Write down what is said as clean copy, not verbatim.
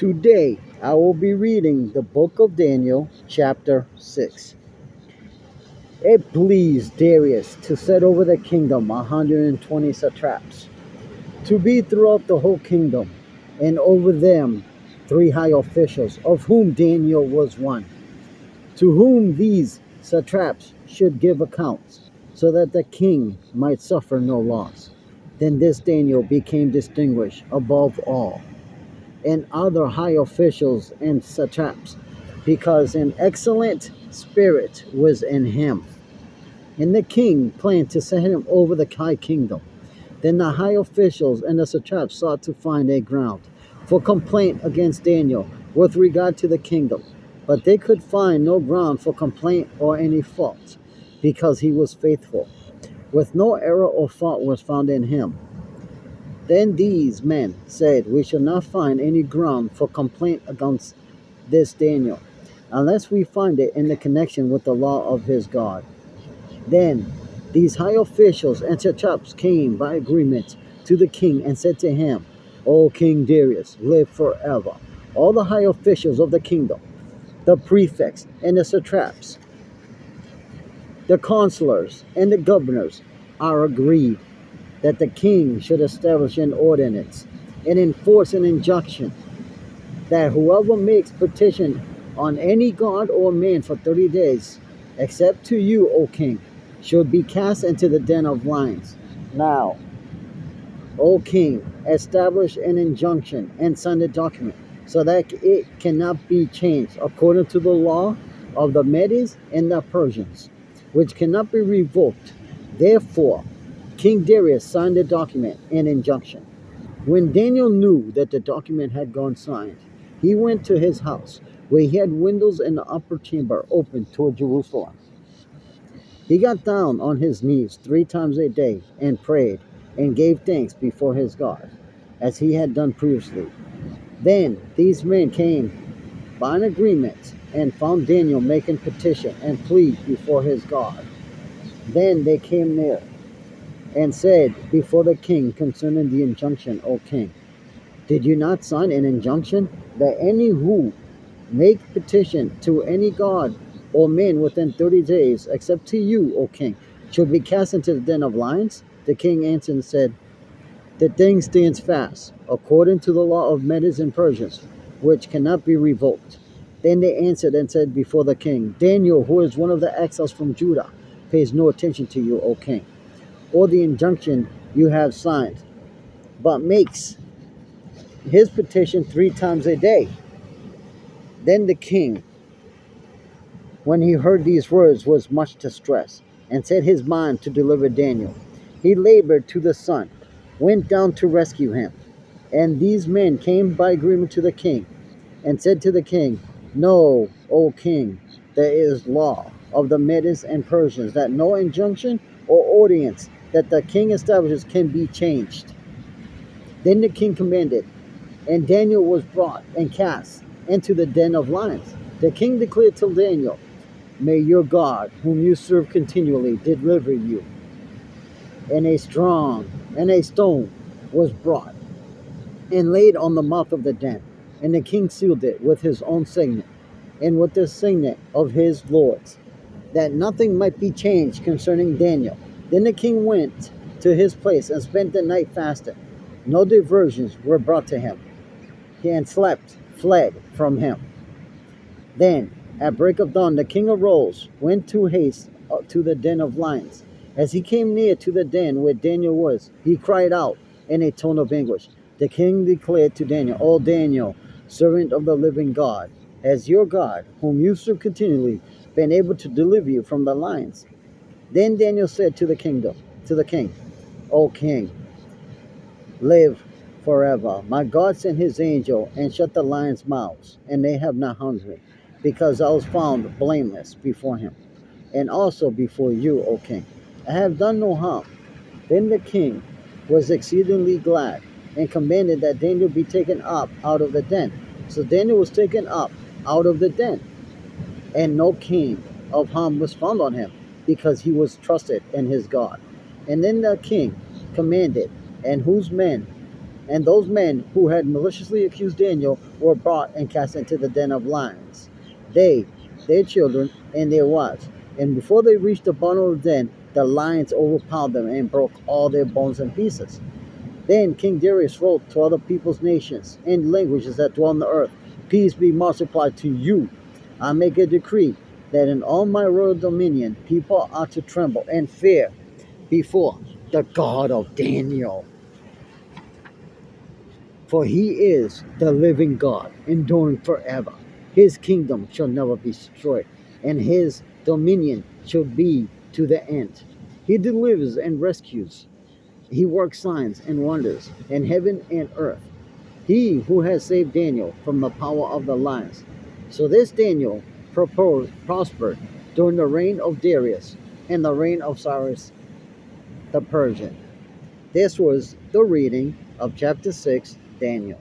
Today, I will be reading the book of Daniel, chapter 6. It pleased Darius to set over the kingdom 120 satraps, to be throughout the whole kingdom, and over them 3 high officials, of whom Daniel was one, to whom these satraps should give accounts, so that the king might suffer no loss. Then this Daniel became distinguished above all and other high officials and satraps, because an excellent spirit was in him. And the king planned to set him over the high kingdom. Then the high officials and the satraps sought to find a ground for complaint against Daniel with regard to the kingdom, but they could find no ground for complaint or any fault, because he was faithful. With no error or fault was found in him. Then these men said, "We shall not find any ground for complaint against this Daniel, unless we find it in the connection with the law of his God." Then these high officials and satraps came by agreement to the king and said to him, "O King Darius, live forever. All the high officials of the kingdom, the prefects and the satraps, the counselors and the governors are agreed that the king should establish an ordinance and enforce an injunction that whoever makes petition on any god or man for 30 days, except to you, O king, should be cast into the den of lions. Now, O king, establish an injunction and sign a document so that it cannot be changed according to the law of the Medes and the Persians, which cannot be revoked. Therefore, King Darius signed the document and injunction. When Daniel knew that the document had gone signed, he went to his house, where he had windows in the upper chamber open toward Jerusalem. He got down on his knees 3 times a day and prayed and gave thanks before his God, as he had done previously. Then these men came by an agreement and found Daniel making petition and plea before his God. Then they came near and said before the king concerning the injunction, "O king, did you not sign an injunction that any who make petition to any god or man within 30 days, except to you, O king, should be cast into the den of lions?" The king answered and said, "The thing stands fast, according to the law of Medes and Persians, which cannot be revoked." Then they answered and said before the king, "Daniel, who is one of the exiles from Judah, pays no attention to you, O king, or the injunction you have signed, but makes his petition 3 times a day." Then the king, when he heard these words, was much distressed, and set his mind to deliver Daniel. He labored to the sun, went down to rescue him. And these men came by agreement to the king, and said to the king, "Know, O king, there is law of the Medes and Persians, that no injunction or ordinance that the king establishes can be changed." Then the king commanded, and Daniel was brought and cast into the den of lions. The king declared to Daniel, "May your God, whom you serve continually, deliver you." And a stone was brought and laid on the mouth of the den, and the king sealed it with his own signet and with the signet of his lords, that nothing might be changed concerning Daniel. Then the king went to his place and spent the night fasting. No diversions were brought to him, and fled from him. Then, at break of dawn, the king arose, went to haste to the den of lions. As he came near to the den where Daniel was, he cried out in a tone of anguish. The king declared to Daniel, "O Daniel, servant of the living God, has your God, whom you serve continually, been able to deliver you from the lions?" Then Daniel said to the king, "O king, live forever. My God sent his angel and shut the lions' mouths, and they have not harmed me, because I was found blameless before him, and also before you, O king. I have done no harm." Then the king was exceedingly glad, and commanded that Daniel be taken up out of the den. So Daniel was taken up out of the den, and no came of harm was found on him, because he was trusted in his God. And then the king commanded, and whose men And those men who had maliciously accused Daniel were brought and cast into the den of lions, they, their children, and their wives. And before they reached the bottom of the den, the lions overpowered them and broke all their bones in pieces. Then King Darius wrote to other peoples, nations, and languages that dwell on the earth, peace be multiplied to you. I make a decree that in all my royal dominion people are to tremble and fear before the God of Daniel. For he is the living God, enduring forever. His kingdom shall never be destroyed, and his dominion shall be to the end. He delivers and rescues. He works signs and wonders in heaven and earth. He who has saved Daniel from the power of the lions. So this Daniel prospered during the reign of Darius and the reign of Cyrus the Persian. This was the reading of chapter 6, Daniel.